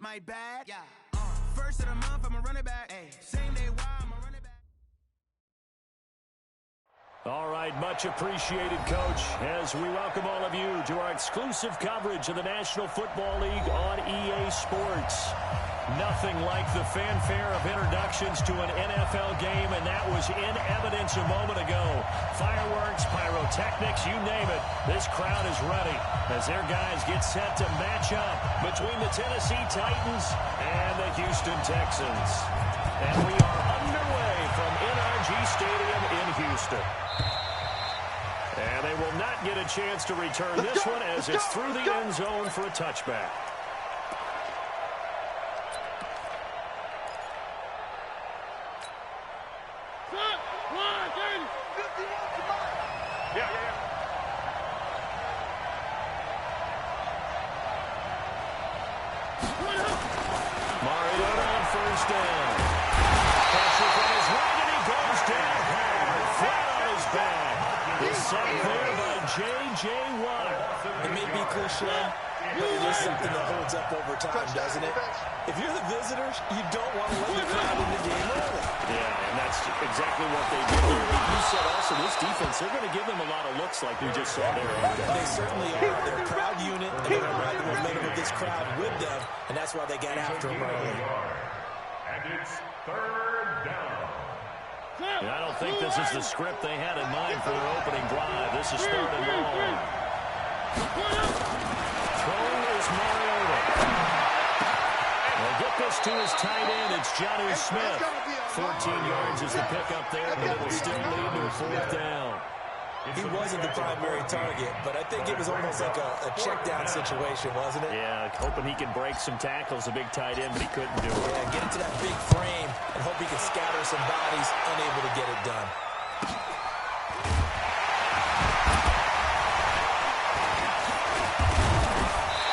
My bad. Yeah. First of the month, I'm a running back. Ay. Same day, why I'm a running back. All right, much appreciated, Coach, as we welcome all of you to our exclusive coverage of the National Football League on EA Sports. Nothing like the fanfare of introductions to an NFL game, and that was in evidence a moment ago. Fireworks, pyrotechnics, you name it. This crowd is ready as their guys get set to match up between the Tennessee Titans and the Houston Texans. And we are underway from NRG Stadium in Houston. And they will not get a chance to return this one as it's through the end zone for a touchback. Mariota on first down. Pressure from his right, and he goes down hard, flat on his back. He's set there by J.J. Watt. It may be cliche, but it is something that holds up over time, doesn't it? If you're the visitors, you don't want to let the crowd in the game early. Yeah, and that's exactly what they do. You said also this defense, they're going to give them a lot of looks like we just saw there. They certainly are. They're a proud unit, and they're going to ride the momentum of this crowd with them, and that's why they got after them early. And it's third down. And I don't think this is the script they had in mind for their opening drive. This is third and long. Throwing is Mariota. They'll get this to his tight end. It's Jonnu Smith. 14 yards is the pickup there, but it will still lead to a fourth down. He wasn't the primary target, but I think it was almost like a check-down situation, wasn't it? Yeah, hoping he can break some tackles, a big tight end, but he couldn't do it. Yeah, get into that big frame and hope he can scatter some bodies, unable to get it done.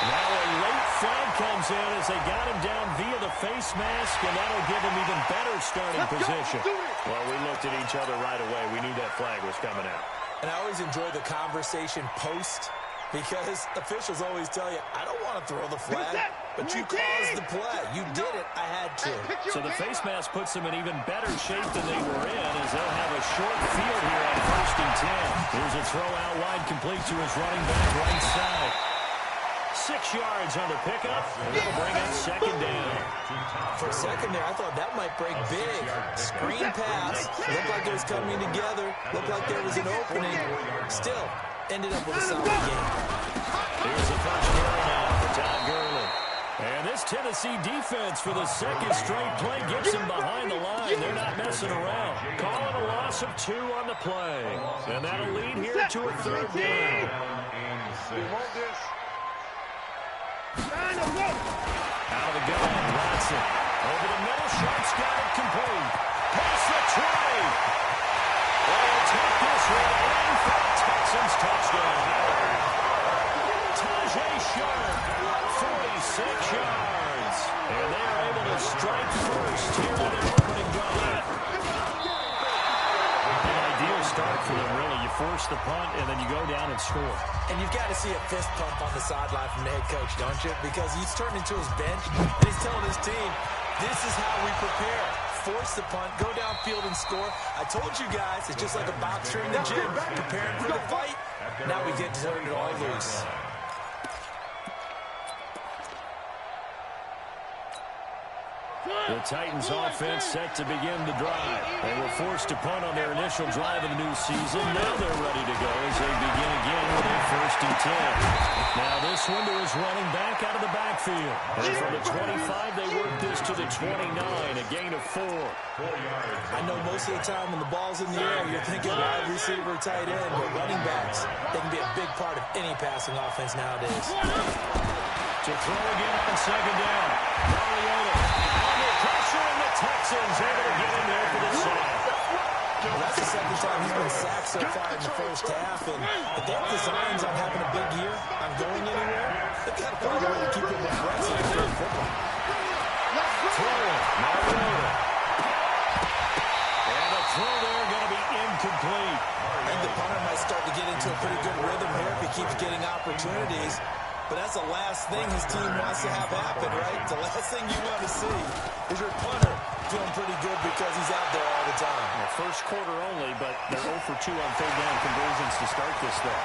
Now a late flag comes in as they got him down via the face mask, and that'll give him even better starting position. Well, we looked at each other right away. We knew that flag was coming out. And I always enjoy the conversation post because officials always tell you, I don't want to throw the flag, but you caused the play. You did it. I had to. So the face mask puts them in even better shape than they were in as they'll have a short field here on 1st and 10. Here's a throw out wide complete to his running back right side. 6 yards on the pickup, and that'll bring up second down. For a second there, I thought that might break big. Screen pass. Looked like it was coming together. Looked like there was an opening. Still, ended up with a solid game. Here's the first down now for Todd Gurley. And this Tennessee defense for the second straight play gets him behind the line. They're not messing around. Calling a loss of 2 on the play. And that'll lead here to a third down. Out of the gun, Watson. Over the middle, Sharp's got it complete. Past the 20. They'll take this one in for a Texans touchdown. Tajay Sharp, 46 yards. And they are able to strike first here on their opening drive. An ideal start for them, really. You force the punt, and then you go down and score. And you've got to see a fist pump on the sideline from the head coach, don't you? Because he's turned into his bench, and he's telling his team, this is how we prepare. Force the punt, go downfield and score. I told you guys, it's just like a boxer in the gym, preparing for the fight. Now we get to turn it all loose. The Titans offense set to begin the drive. They were forced to punt on their initial drive of the new season. Now they're ready to go as they begin again with a 1st and 10. Now this one to his running back out of the backfield. And from the 25, they work this to the 29, a gain of 4. I know most of the time when the ball's in the air, you're thinking wide receiver, tight end, but running backs, they can be a big part of any passing offense nowadays. To throw again on second down. Mariota under pressure, and the Texans able to get in there for the sack. Well, that's the second time he's been sacked so far in the first half, and if they have designs on having a big year, on going anywhere, they've got to find a way to keep him aggressive and good football. Throwing, Mariota. And a throw there going to be incomplete. I think the punter might start to get into a pretty good rhythm here if he keeps getting opportunities. but that's the last thing his team wants to have happen, right? The last thing you want to see is your punter feeling pretty good because he's out there all the time. Well, first quarter only, but they're 0 for 2 on third down conversions to start this thing.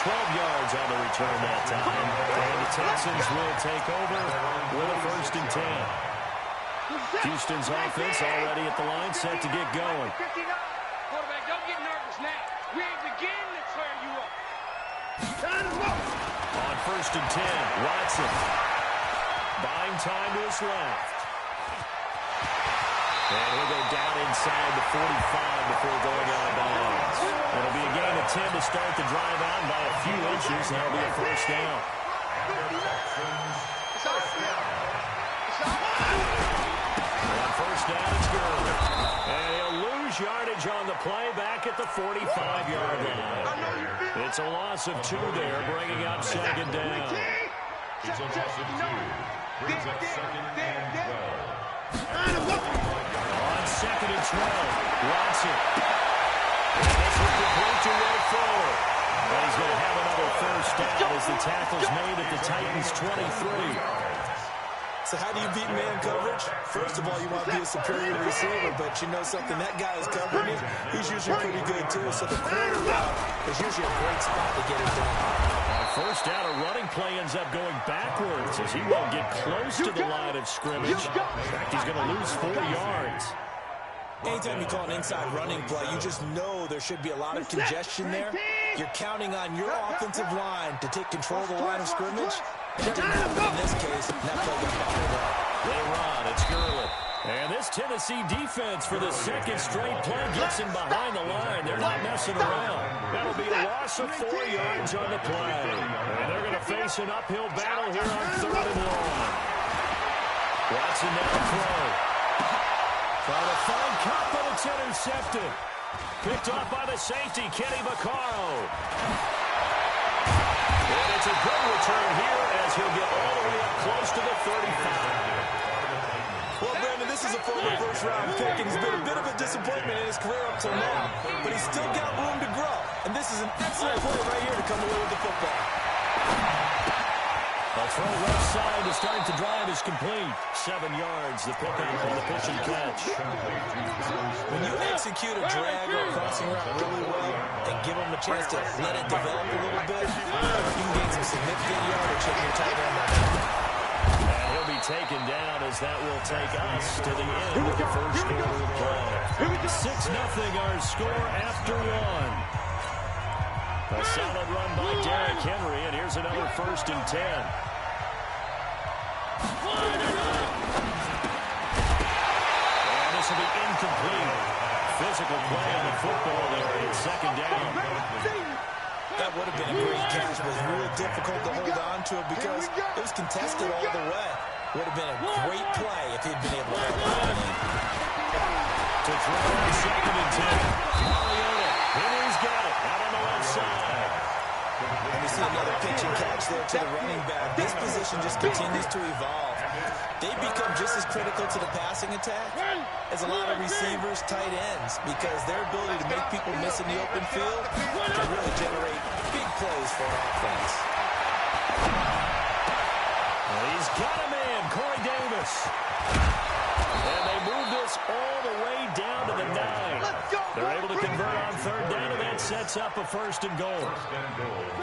12 yards on the return that time. And the Texans will take over with a 1st and 10. Houston's offense already at the line, set to get going. Quarterback, don't get nervous now. We ain't beginning to tear you up. On 1st and 10, Watson. Buying time to his left. And he'll go down inside the 45 before going out of bounds. It'll be a gain of 10 to start the drive out by a few inches. That'll be a 1st down. On 1st down, it's Gurley. And he'll lose yardage on the play back at the 45-yard line. It's a loss of 2 there, bringing up 2nd down. It's a loss of 2. Brings up 2nd and 12. On 2nd and 12, Watson. And this will complete to Will Fuller. And he's going to have another 1st down as the tackle's made at the Titans' 23. So how do you beat man coverage? First of all, you want to be a superior receiver, but you know something, that guy is covering it. He's usually pretty good, too. So the corner route is usually a great spot to get it done. On 1st down, a running play ends up going backwards as he won't get close to the line of scrimmage. In fact, he's going to lose 4 yards. Anytime you call an inside running play, you just know there should be a lot of congestion there. You're counting on your offensive line to take control of the line of scrimmage. That didn't happen in this case, and that play got bottled up. They run, it's Gurley. And this Tennessee defense for the 2nd straight play gets him behind the line. They're not messing around. That'll be a loss of 4 yards on the play. And they're going to face an uphill battle here on 3rd and long. Watson now throw. Trying to find Cup, but it's intercepted. Picked off by the safety, Kenny Vaccaro. And it's a good return here as he'll get all the way up close to the 35. Well, Brandon, this is a former first-round pick, and he's been a bit of a disappointment in his career up till now. But he's still got room to grow. And this is an excellent play right here to come away with the football. A throw left side to start the drive is complete. 7 yards, the pickup on the pitch and catch. When you execute a drag or a crossing route really well and give them a chance to let it develop a little bit, you can gain some significant yardage if you're tight end. And he'll be taken down as that will take us to the end of the 1st quarter of play. 6-0 our score after 1. A solid run by Derrick Henry, and here's another 1st and 10. And this will be incomplete. Physical play on the football there in 2nd down. That would have been a great catch, but it was real difficult to hold on to it because it was contested all the way. Would have been a great play if he'd been able to hold on in. To throw on 2nd and 10. Mariota. Henry's got it. Out on the left side. And we see another pitch and catch there to the running back. This position just continues to evolve. They become just as critical to the passing attack as a lot of receivers, tight ends, because their ability to make people miss in the open field can really generate big plays for an offense. Well, he's got a man, Corey Davis. And they move this all the way down to the 9. They're able to convert on 3rd down, and that sets up a 1st and goal.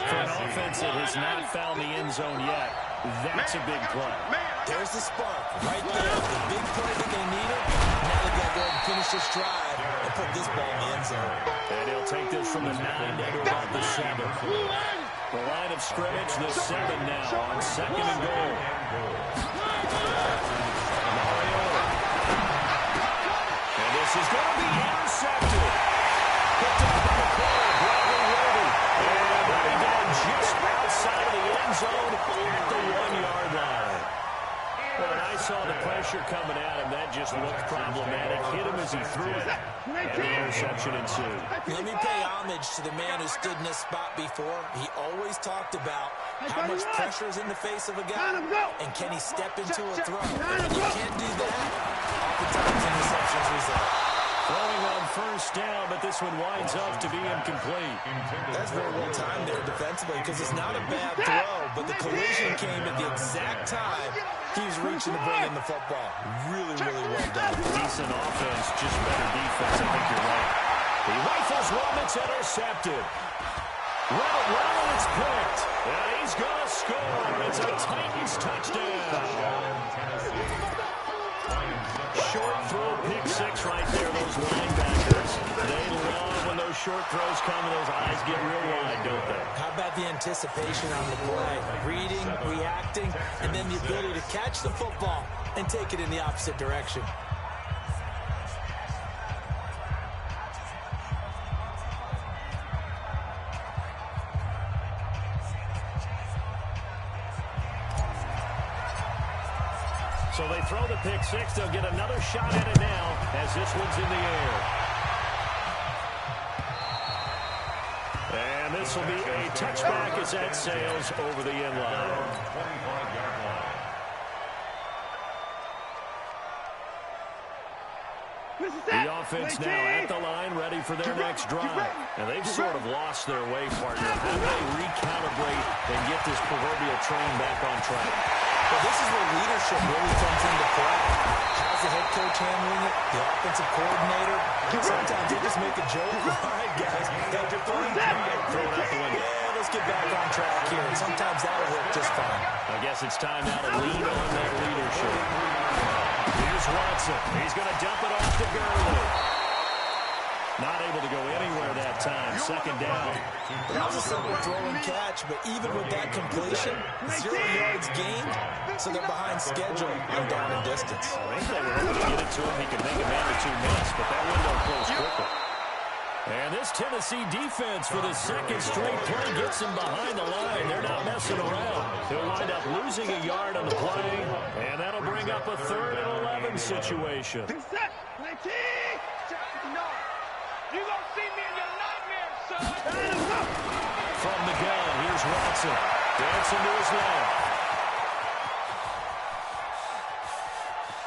For an offense that has not found the end zone yet, that's a big play. There's the spark right there. The big play that they needed. Now they got to go ahead and finish this drive and put this ball in the end zone. And he'll take this from the 9 down to about the 7. The line of scrimmage, the 7 now on 2nd and goal. And this is going to be intercepted. Picked up in the corner, Bradley Roby. And running down just outside of the end zone at the 1-yard line. When I saw the pressure coming at him, that just looked problematic. Hit him as he threw it, and the interception ensued. Let me pay homage to the man who stood in this spot before. He always talked about how much pressure is in the face of a guy, and can he step into a throw. And when you can't do that, oftentimes interceptions result. Throwing on first down, but this one winds up to be incomplete. That's very well timed there defensively because it's not a bad throw, but the collision came at the exact time he was reaching to bring in the football. Really, really well done. Decent offense, just better defense. I think you're right. He rifles one that's intercepted. Well, and it's picked. And he's going to score. It's a Titans touchdown. Short throw, pick six right there. Those linebackers, they love when those short throws come and those eyes get real wide, don't they? How about the anticipation on the play? Reading, reacting, and then the ability to catch the football and take it in the opposite direction. So they throw the pick six. They'll get another shot at it now as this one's in the air. And this will be a touchback as that sails over the end line. The offense now at the line, ready for their next drive. And they've sort of lost their way, partner. How do they recalibrate and get this proverbial train back on track? Well, this is where leadership really comes into play. How's the head coach handling it? The offensive coordinator? Sometimes they just make a joke. All right, guys, got your three. Throw it out the window. Yeah, let's get back on track here. And sometimes that'll work just fine. I guess it's time now to lean on that leadership. Here's Watson. He's going to dump it off to Gurley. Not able to go anywhere that time. Second down. That was a simple throw and catch, but even with that completion, 0 yards gained, so they're behind schedule on down and distance. I think they were able to get it to him. He could make a man or two miss, but that window closed quickly. And this Tennessee defense for the second straight play gets him behind the line. They're not messing around. He'll wind up losing a yard on the play, and that'll bring up a 3rd and 11 situation. You gonna see me in your nightmares, son. From the gun, here's Watson. Dancing to his left.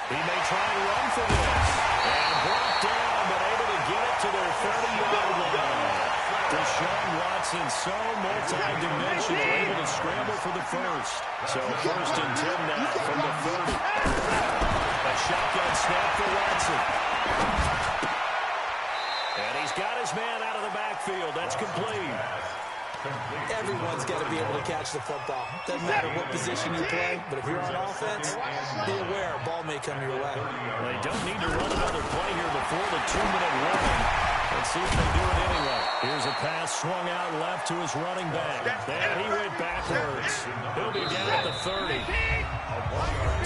He may try and run for this. And brought down, but able to get it to their 30-yard line. Deshaun Watson, so multi-dimensional, able to scramble for the first. So 1st and 10 now from the 30. A shotgun snap for Watson. And he's got his man out of the backfield. That's complete. Everyone's got to be able to catch the football. Doesn't matter what position you play, but if you're on offense, be aware a ball may come your way. They don't need to run another play here before the 2-minute warning. Let's see if they do it anyway. Here's a pass swung out left to his running back. And he went backwards. He'll be down at the 30.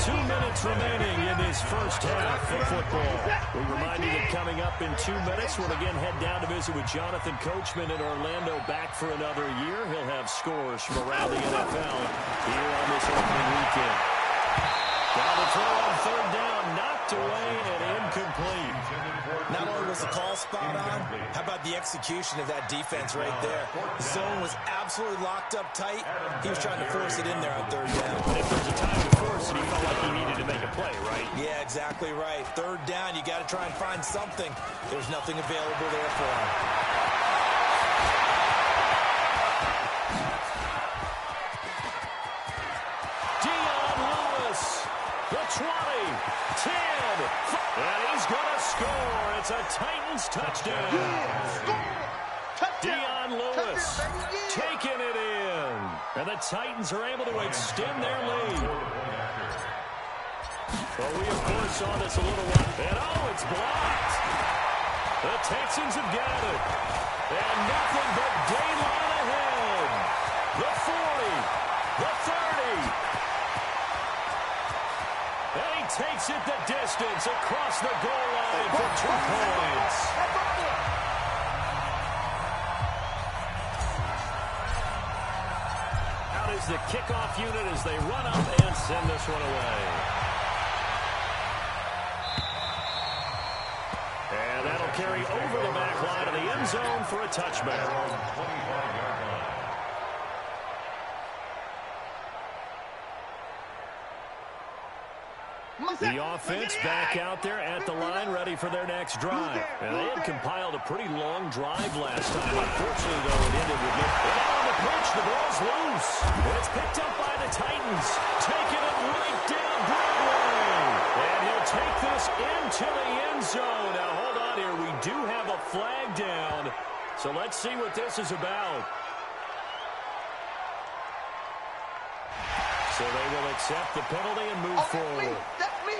2 minutes remaining in this first half of football. We remind you that coming up in 2 minutes, we'll again head down to visit with Jonathan Coachman in Orlando, back for another year. He'll have scores from around the NFL here on this opening weekend. Now the throw on 3rd down, knocked away and incomplete. Not only was the call spot on, how about the execution of that defense right there? The zone was absolutely locked up tight. He was trying to force it in there on 3rd down. And if there's a time to force it, he felt like he needed to make a play, right? Yeah, exactly right. 3rd down, you got to try and find something. There's nothing available there for him. The 20, 10, and he's going to score. It's a Titans touchdown. Dion Lewis taking it in. And the Titans are able to extend their lead. Well, we, of course, saw this a little while. And, oh, it's blocked. The Texans have got it. And nothing but daylight ahead. The 40, the 30. And he takes it the distance across the goal line for 2 points. Out is the kickoff unit as they run up and send this one away. And that'll carry over the back line of the end zone for a touchback. The offense back out there at the line, ready for their next drive. And they had compiled a pretty long drive last time. Unfortunately, though, it ended with no. And now on the pitch, the ball's loose. And it's picked up by the Titans. Taking it right down Broadway. And he'll take this into the end zone. Now, hold on here. We do have a flag down. So let's see what this is about. So they will accept the penalty and move forward. That's me.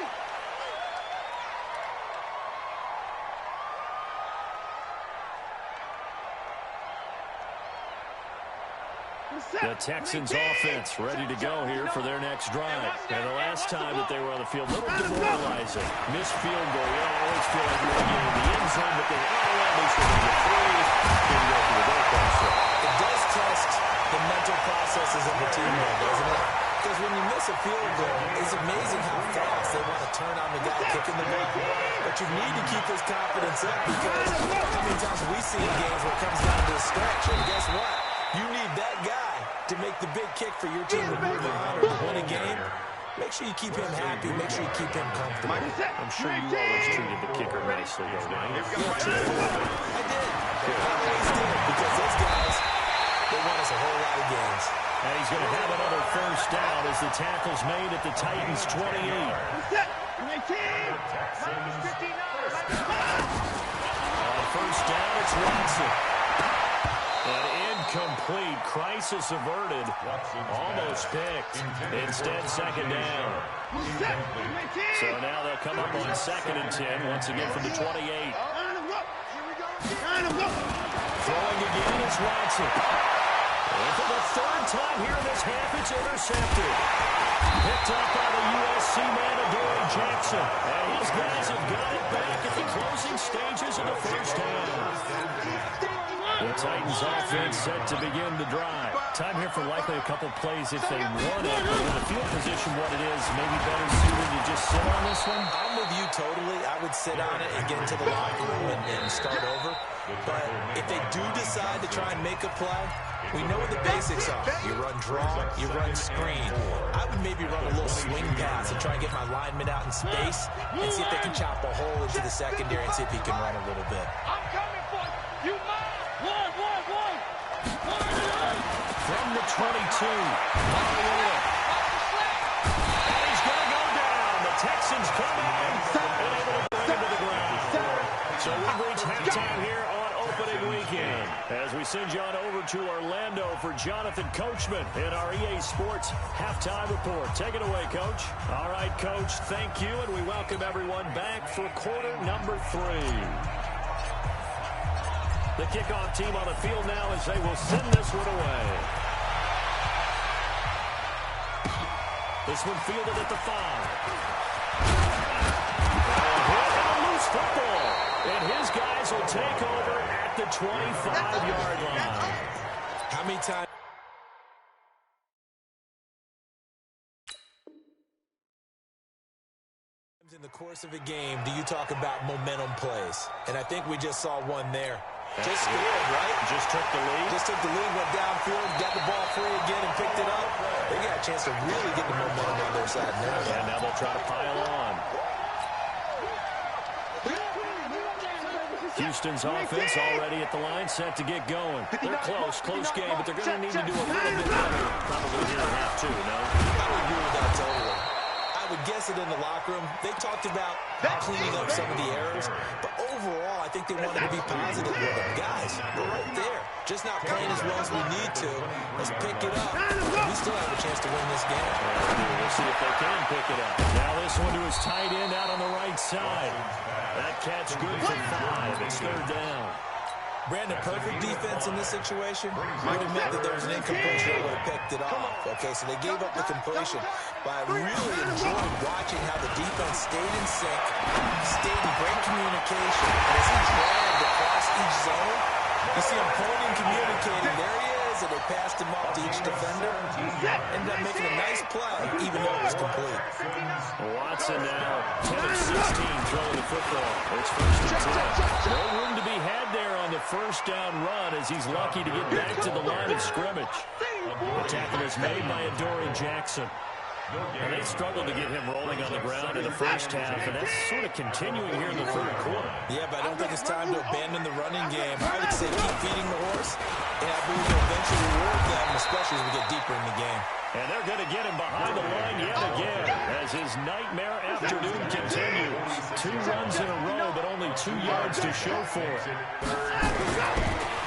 The Texans offense ready to go here for their next drive. And the last time that they were on the field, a little demoralizing. Missed field goal. Yeah, I always feel like we're getting in the end zone, but they at least they're going to get three. Didn't go through the goal post. It does test the mental processes of the team, though, doesn't it? Because when you miss a field goal, it's amazing how fast they want to turn on the guy kicking the ball. But you need to keep his confidence up because how many times we see in games where it comes down to a stretch, and guess what? You need that guy to make the big kick for your team to move on or to win a game. Make sure you keep him happy. Make sure you keep him comfortable. I'm sure you always treated the kicker nicely, though, right? I did. I always did because those guys, they won us a whole lot of games. And he's going to have another first down as the tackle's made at the Titans' 28. On first down, it's Watson. An incomplete, crisis averted, almost picked. Instead, second down. So now they'll come up on 2nd and 10, once again from the 28. Throwing again is Watson. And for the third time here in this half, it's intercepted. Picked up by the USC man, Adoree Jackson. And his guys have got it back at the closing stages of the first half. The Titans offense set to begin the drive. Time here for likely a couple plays if they want it. But with the field position what it is, maybe better suited to just sit on this one. I'm with you totally. I would sit on it and get into the locker room and start over. But if they do decide to try and make a play, we know what the basics are. You run draw, you run screen. I would maybe run a little swing pass and try and get my lineman out in space and see if they can chop a hole into the secondary and see if he can run a little bit. I'm coming for you. You mine. One. From the 22, Mariota. And he's going to go down. The Texans come in and able to bring him to the ground. So we've reached halftime here on opening weekend. As we send you on over to Orlando for Jonathan Coachman in our EA Sports Halftime Report. Take it away, Coach. All right, Coach, thank you, and we welcome everyone back for quarter number 3. The kickoff team on the field now as they will send this one away. This one fielded at the 5. And a loose football. And his guys will take over at the 25-yard line. How many times? In the course of a game, do you talk about momentum plays? And I think we just saw one there. Just scored, right? Just took the lead. Just took the lead, went downfield, got the ball free again and picked it up. They got a chance to really get the momentum on their side now. And now they'll try to pile on. Houston's offense already at the line, set to get going. They're close game, but they're going to need to do a little bit better. Probably here in half 2, no? I would agree with that totally. I would guess it in the locker room. They talked about cleaning up some of the errors, but overall, I think they wanted to be positive with them. Guys, we're right there. Just not playing as well as we need to. Let's pick it up. We still have a chance to win this game. We'll see if they can pick it up. Now this one to his tight end out on the right side. That catch good for 5. It's third down. Brandon, perfect defense in this situation would have meant that there was an incompletion that would have picked it off. Okay, so they gave up the completion. But I really enjoyed watching how the defense stayed in sync, stayed in great communication. And as he dragged across each zone, you see him pointing, communicating. There he is, and they passed him off to each defender. Ended up making a nice play, even though it was complete. Watson now 10 of 16 throwing the football. It's first and 10. No room to be had there on the first down run as he's lucky to get back to the line of scrimmage. The tackle is made by Adoree Jackson. And they struggled to get him rolling on the ground in the first half, and that's sort of continuing here in the third quarter. Yeah, but I don't think it's time to abandon the running game. I would say keep feeding the horse, and I believe you'll eventually reward them, especially as we get deeper in the game. And they're going to get him behind the line yet again as his nightmare afternoon continues. 2 runs in a row, but only 2 yards to show for it.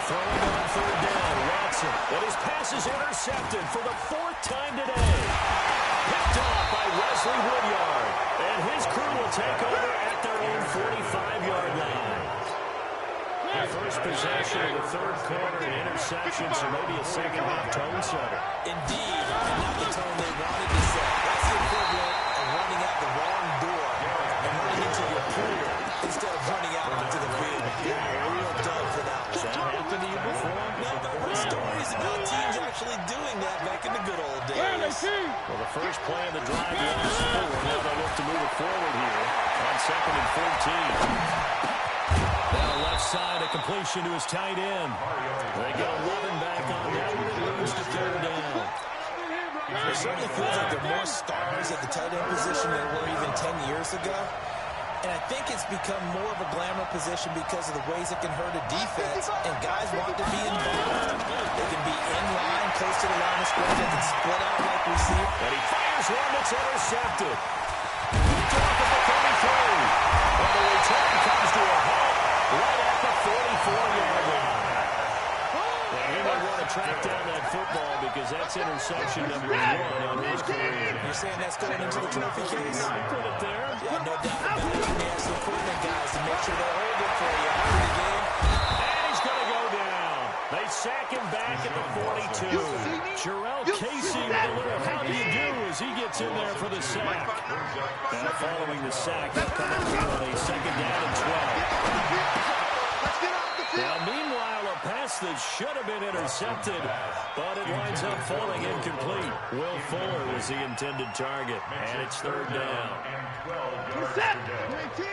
Throwing on third down, Watson. And his pass is intercepted for the 4th time today. Picked off by Wesley Woodyard. And his crew will take over at their own 45-yard line. The first possession of the third quarter, an interception, so maybe a second-half tone setter. Indeed, and not the tone they wanted to set. That's the equivalent of running out the wrong door and running into your pool instead of running out into the field. Yeah, a real dub for that one. Has that happened to you before? No, but there were stories about teams actually doing that back in the good old days. Well, the first play of the drive was 4. Now they'll look to move it forward here on 2nd and 14. Now left side, a completion to his tight end. They get 11 back on that one. It moves to 3rd down. It certainly feels like there are more stars at the tight end position than there were even 10 years ago. And I think it's become more of a glamour position because of the ways it can hurt a defense, and guys want to be involved. They can be in line, close to the line of scrimmage, they can split out like we see. And he fires one that's intercepted. Picked off at the 33. And the return comes to a halt right at the 44-yard line. And he may want to track down that football because that's interception number 1 on his career. You're saying that's going into the trophy case? I put it there. Yeah, no doubt about it. You ask the equipment guys to make sure they hold it for you after the game. And he's going to go down. They sack him back at the 42. Jarrell Casey with a little how do you do as he gets in there for the sack. Now following the sack, they'll come up here on a 2nd down and 12. Now, meanwhile, a pass that should have been intercepted, but it winds up falling incomplete. Will Fuller was the intended target, and it's 3rd down. Set! 19!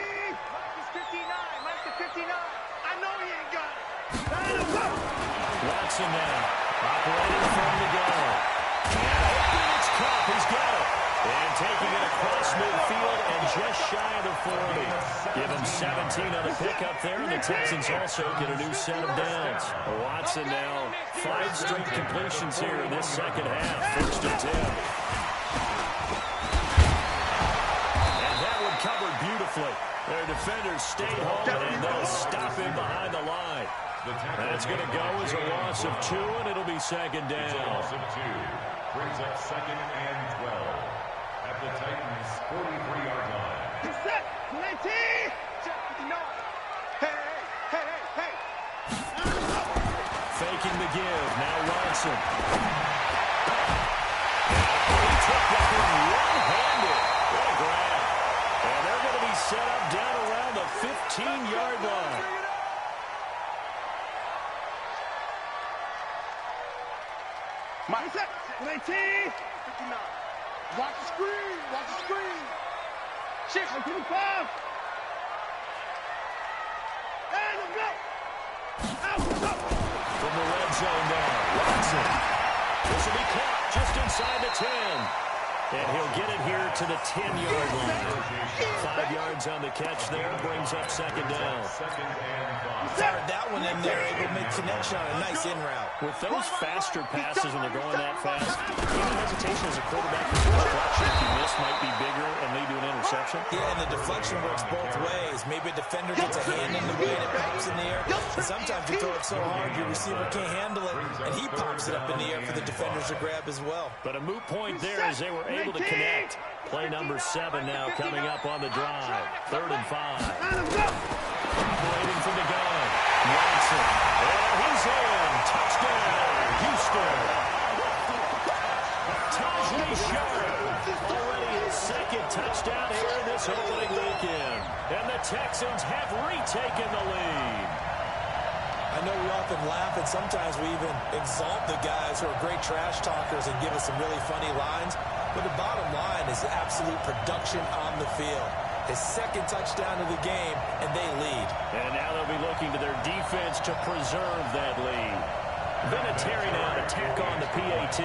Mike 59! Mike 59! I know he ain't got it! Watson now, operating from the gun. And it's Cup, he's got it. And taking it across midfield and just shy of the 40. Give him 17 on the pickup there, and the Texans also get a new set of downs. Watson now, 5 straight completions here in this second half. 1st and 10. And that one covered beautifully. Their defenders stayed home, and they'll stop him behind the line. And it's going to go as a loss of 2, and it'll be 2nd down. A loss of 2 brings up 2nd and 12 at the Titans' 43-yard line. Set! 19! Check 59! Hey, hey, hey, hey, hey! Faking the give. Now Watson. He took that one one-handed. What a grab. And they're going to be set up down around the 15-yard line. Mike set! 19! 59! Watch the screen! Watch the screen! 6! 25! And a block! Out! From the red zone now, Watson. This will be caught just inside the 10. And he'll get it here to the 10-yard line. 5 yards on the catch there, brings up 2nd down. Fired that one in there, able to make connection on a nice in route. With those faster passes when they're going that fast, any hesitation as a quarterback, the deflection if you miss might be bigger and lead to an interception. Yeah, and the deflection works both ways. Maybe a defender gets a hand in the way and it pops in the air. And sometimes you throw it so hard your receiver can't handle it, and he pops it up in the air for the defenders to grab as well. But a moot point there as they were able to connect. Play number 7 now coming up on the drive. 3rd and 5. Operating from the gun. Watson. And he's in. Touchdown, Houston. Tajay Sharp. Already his 2nd touchdown here in this opening weekend. And the Texans have retaken the lead. I know we often laugh, and sometimes we even exalt the guys who are great trash talkers and give us some really funny lines. But the bottom line is absolute production on the field. His 2nd touchdown of the game, and they lead. And now they'll be looking to their defense to preserve that lead. Vinatieri now to tack on the PAT.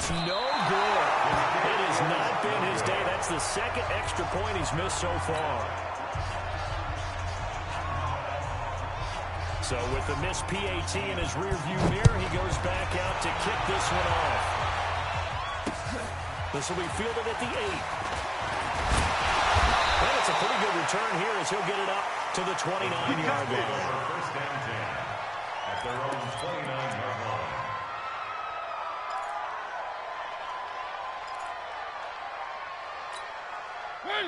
it's no good. It has not been his day. That's the second extra point he's missed so far. So with the missed PAT in his rearview mirror, he goes back out to kick this one off. This will be fielded at the 8. And it's a pretty good return here as he'll get it up to the 29-yard line. First down 10 at their own 29-yard line.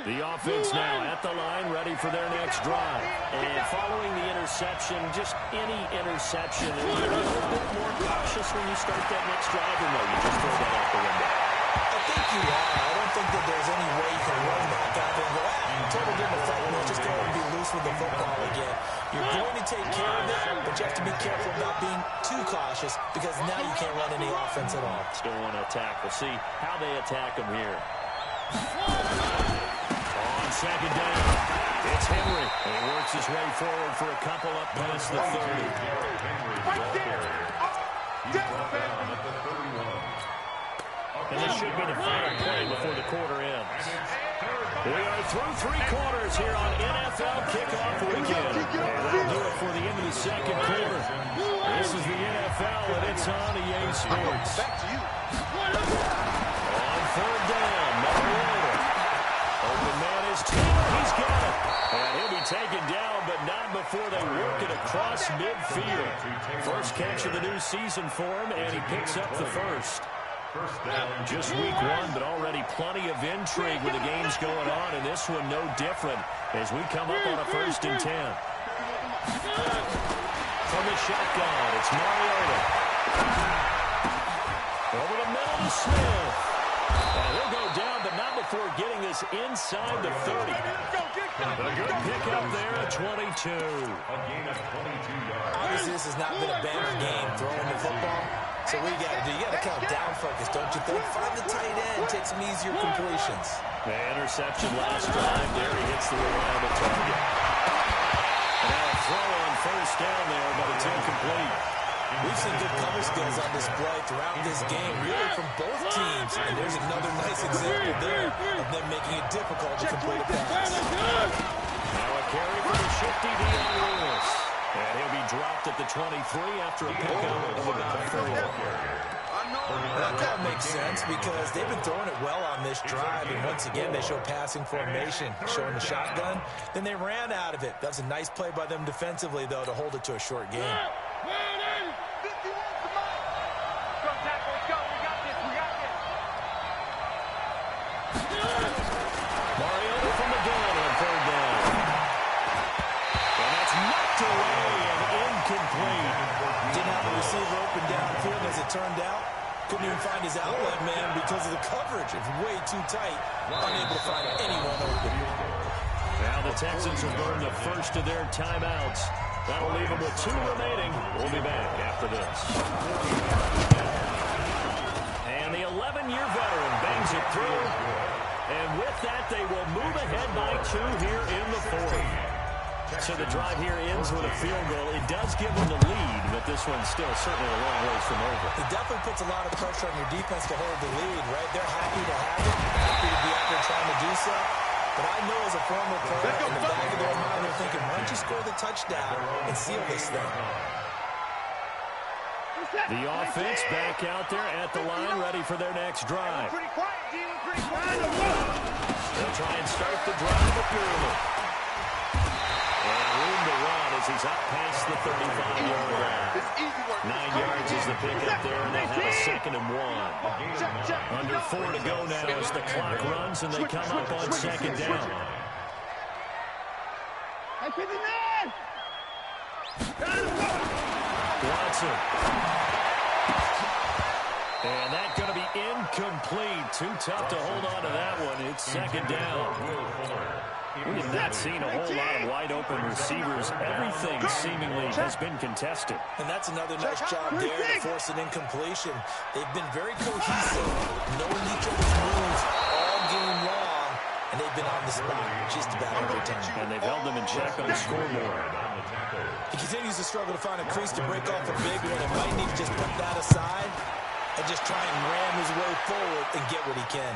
The offense now at the line, ready for their next drive. And following the interception, just any interception, you're a little bit more cautious when you start that next drive, or no, you just throw that out the window? I think you are. I don't think that there's any way you can run back out there and go, total didn't affect me. Just go and be loose with the football again. You're going to take care of it, but you have to be careful about being too cautious because now you can't run any offense at all. Still want to attack. We'll see how they attack him here. On second down, it's Henry. And he works his way forward for a couple up past the 30. Right there. And this should be the final play before the quarter ends. We are through 3 quarters here on NFL Kickoff Weekend. And that'll do it for the end of the second quarter. This is the NFL, and it's on EA Sports. On third down, Mariota. Open man is Taylor. He's got it. And he'll be taken down, but not before they work it across midfield. First catch of the new season for him, and he picks up the first. Just week 1, but already plenty of intrigue with the games going on, and this one no different as we come up on a 1st and 10. From the shotgun, it's Mariota. Over the middle to Smith. And he'll go down, but not before getting this inside the 30. A good pick up there at 22. A gain of 22 yards. Obviously, this has not been a banner game throwing the football. So what you got to do, you got to kind of down focus, don't you think? Find the tight end, take some easier completions. The interception last drive there. He hits the reliable target. And now a throw on first down there, but it's incomplete. We've seen good cover skills on display throughout this game, really from both teams. And there's another nice example there of them making it difficult to complete a pass. Now a carry for the shifty Dion Lewis. And he'll be dropped at the 23 after a pickup of about 4. That kind of makes sense because they've been throwing it well on this drive, and once again they show passing formation, showing the shotgun. Then they ran out of it. That's a nice play by them defensively, though, to hold it to a short game. Mariota from the gun on third down. And that's knocked away and incomplete. Didn't have a receiver open downfield as it turned out. Couldn't even find his outlet man because of the coverage. It's way too tight. Unable to find anyone open. Now the Texans will burn the first of their timeouts. That'll leave them with 2 remaining. We'll be back after this. And the 11-year veteran bangs it through. And with that, they will move ahead by 2 here in the 4th. So the drive here ends with a field goal. It does give them the lead, but this one's still certainly a long ways from over. It definitely puts a lot of pressure on your defense to hold the lead, right? They're happy to have it, happy to be out there trying to do so. But I know as a former player, in the back of their mind, they're thinking, why don't you score the touchdown and seal this thing? The offense back out there at the line, ready for their next drive. They'll try and start the drive apparently. And room to run as he's up past the 35-yard line. 9 yards is the pickup there, and they have a 2nd and 1. Under 4 to go now as the clock runs, and they come up on 2nd down. Watson. And that's going to be incomplete. Too tough to hold on to that one. It's 2nd down. We have not seen a whole lot of wide-open receivers. Everything seemingly has been contested. And that's another nice job there to force an incompletion. They've been very cohesive, knowing each other's moves all game long, and they've been on the spot just about every time. And they've held them in check on the scoreboard. He continues to struggle to find a crease to break off a big one. It might need to just put that aside and just try and ram his way forward and get what he can.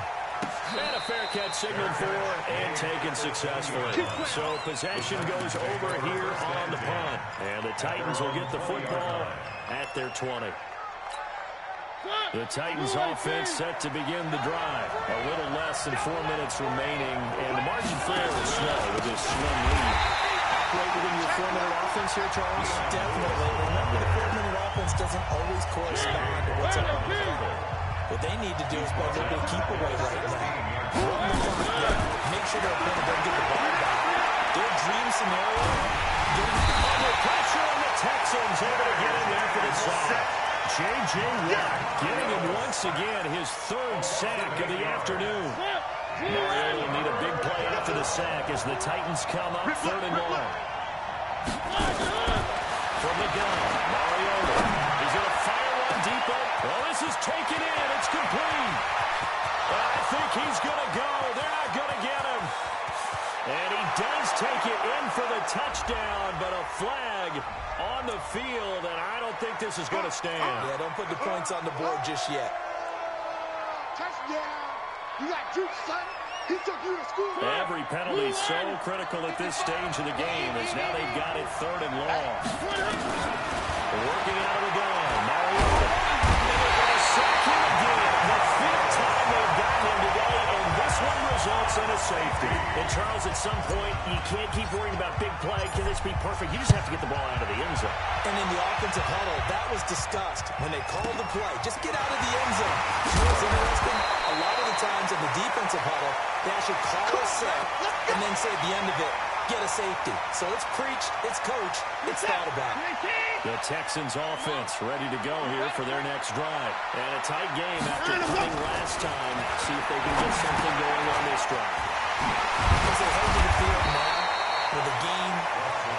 And a fair catch signaled for and taken successfully. So possession goes over here on the punt. And the Titans will get the football at their 20. The Titans offense set to begin the drive. A little less than 4 minutes remaining. And the margin for error is small with this slim lead. Operate within your 4-minute offense here, Charles? Definitely. Remember, the 4-minute offense doesn't always correspond to what's on the field. What they need to do is play a little bit of keep away right now. Run the clock down. Make sure their opponent doesn't get the ball back. Their dream scenario, under pressure on the Texans, able to get in there for the sack. J.J. Watt getting him once again his 3rd sack of the afternoon. Mariota will need a big play after the sack as the Titans come up 3rd and long. From the gun, Mariota. He's going to fire one deep up. Well, this is taken in. It's complete. I think he's going to go. They're not going to get him. And he does take it in for the touchdown, but a flag on the field, and I don't think this is going to stand. Yeah, don't put the points on the board just yet. Touchdown. You got juice, son. He took you to school. Every penalty is so critical at this stage of the game as now they've got it 3rd and long. Working out of the gun. Mariota. They're going to sack him again. The 5th time they've gotten him today, and this one results in a safety. And Charles, at some point, you can't keep worrying about big play. Can this be perfect? You just have to get the ball out of the end zone. And in the offensive huddle, that was discussed when they called the play. Just get out of the end zone. You know what's interesting? A lot of the times in the defensive huddle, they actually call a set and then say at the end of it, get a safety. So it's preach, it's coach, it's thought about. The Texans offense ready to go here for their next drive. And a tight game after punting last time. See if they can get something going on this drive. As they head to the field now, with a game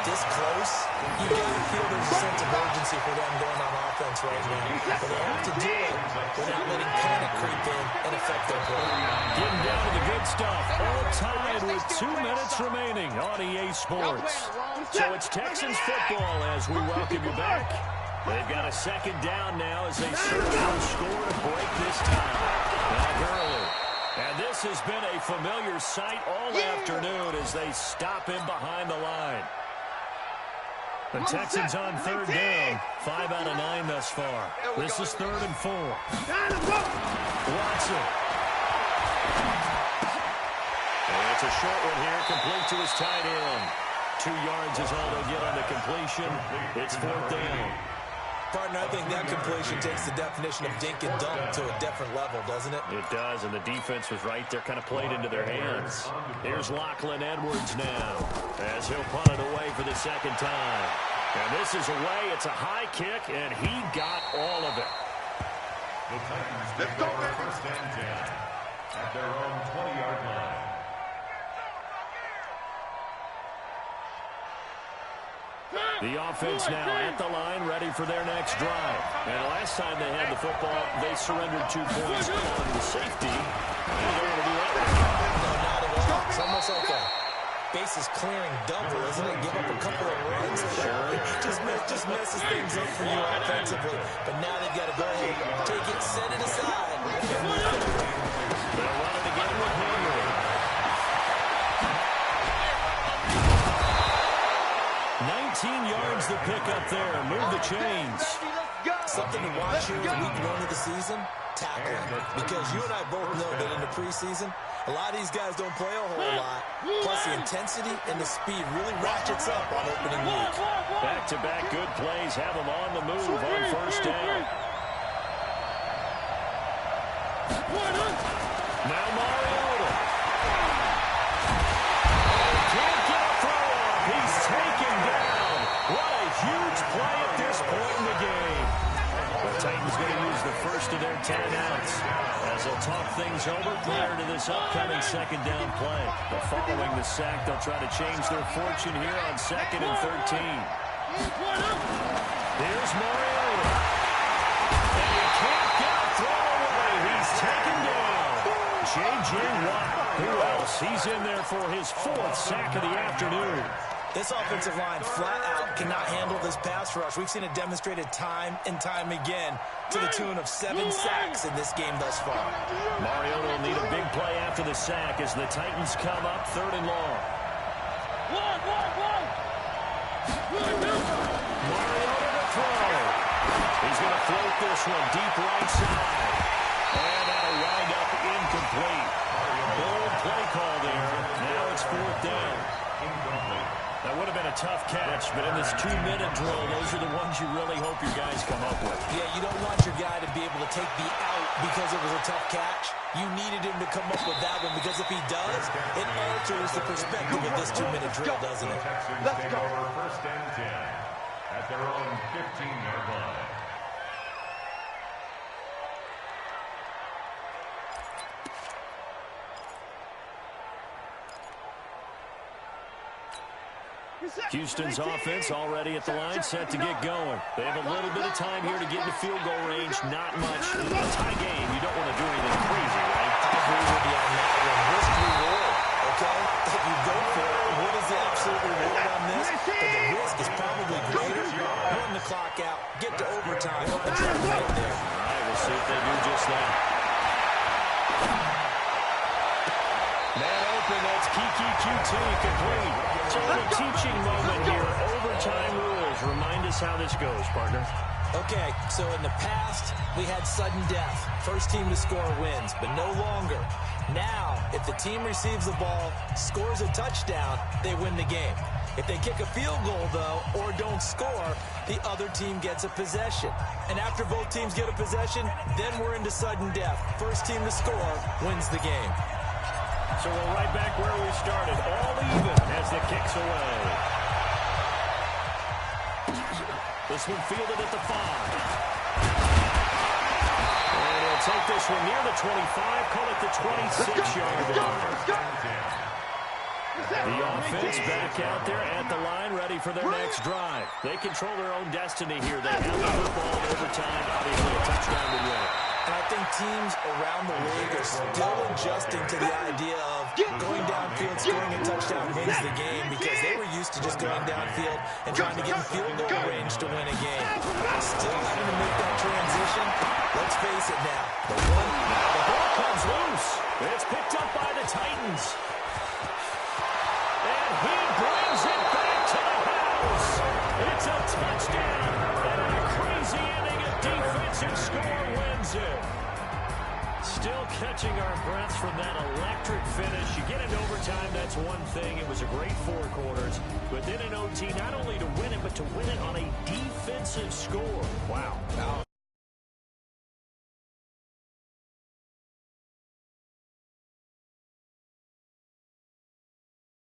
this close, you got to feel there's a sense of urgency for them going on offense right now. But they have to do it without letting panic creep in and affect their play. Getting down to the good stuff. All tied with 2 minutes remaining on EA Sports. So it's Texans football as we welcome you back. They've got a 2nd down now as they search for a score to break this time. Now Gurley. And this has been a familiar sight all afternoon as they stop him behind the line. The Texans on 3rd down. 5 out of 9 thus far. This is 3rd and 4. Watson. And it's a short one here, complete to his tight end. 2 yards is all they'll get on the completion. It's 4th down. Partner, I think that completion takes the definition of dink and dunk to a different level, doesn't it? It does, and the defense was right there, kind of played into their hands. Here's Lachlan Edwards now, as he'll punt it away for the 2nd time. And this is away. It's a high kick, and he got all of it. The Titans pick up their 1st and 10 at their own 20-yard line. The offense now at the line, ready for their next drive. And last time they had the football, they surrendered 2 points on the safety. They don't want to do that. No, not at all. It's almost like a bases clearing double, isn't it? Give up a couple of runs. Sure. It just messes things up for you offensively. But now they've got to go ahead, take it, set it aside. They'll run it again with Henry. 19 yards the pick up there. Move the chains. Something to watch here in week 1 of the season, tackling. Because you and I both know that in the preseason, a lot of these guys don't play a whole lot. Plus the intensity and the speed really ratchets up on opening week. Back-to-back good plays have them on the move on 1st down. Now Mariota. Can't get a throw off. He's taken down. What a huge play at this point in the game. The Titans going to use the first of their timeouts as they'll talk things over prior to this upcoming 2nd down play. But following the sack, they'll try to change their fortune here on 2nd and 13. Here's Mariota. And he can't get a throw away. He's taken down. J.J. Watt. Who else? He's in there for his 4th sack of the afternoon. This offensive line flat out cannot handle this pass rush. We've seen it demonstrated time and time again to the tune of 7 sacks in this game thus far. Mariota will need a big play after the sack as the Titans come up 3rd and long. Mariota to throw. He's going to float this one deep right side. And that'll wind up incomplete. Bold play call there. Now it's 4th down. Incomplete. That would have been a tough catch, but in this 2-minute drill, those are the ones you really hope your guys come up with. Yeah, you don't want your guy to be able to take the out because it was a tough catch. You needed him to come up with that one because if he does, it alters the perspective of this 2-minute drill, doesn't it? Texans take over 1st and 10 at their own 15-yard line. Houston's offense already at the line, set to get going. They have a little bit of time here to get into field goal range. Not much. In a tie game, you don't want to do anything crazy, right? I agree with you on that one. Risk reward, okay? If you go for it, what is the absolute reward on this? But the risk is probably greater. Run the clock out, get to overtime, and try to fight there. All right, we'll see if they do just that. Man open, that's Kiki QT complete. So a little teaching moment here. Overtime rules. Remind us how this goes, partner. Okay, so in the past, we had sudden death. First team to score wins, but no longer. Now, if the team receives the ball, scores a touchdown, they win the game. If they kick a field goal, though, or don't score, the other team gets a possession. And after both teams get a possession, then we're into sudden death. First team to score wins the game. So we're right back where we started. All even as the kick's away. This one fielded at the 5. And he'll take this one near the 25, call it the 26-yard line. The offense back out there at the line, ready for their next drive. They control their own destiny here. They have the football in overtime, obviously a touchdown to win. And I think teams around the league are still adjusting to the idea of going downfield, scoring a touchdown wins the game because they were used to just going downfield and trying to get in field goal range to win a game. Still having to make that transition. Let's face it now. The ball Comes loose. It's picked up by the Titans. And he brings it back to the house. It's a touchdown. And a crazy inning of defensive score wins it. Still catching our breaths from that electric finish. You get into overtime, that's one thing. It was a great 4 quarters. But then in OT, not only to win it, but to win it on a defensive score. Wow.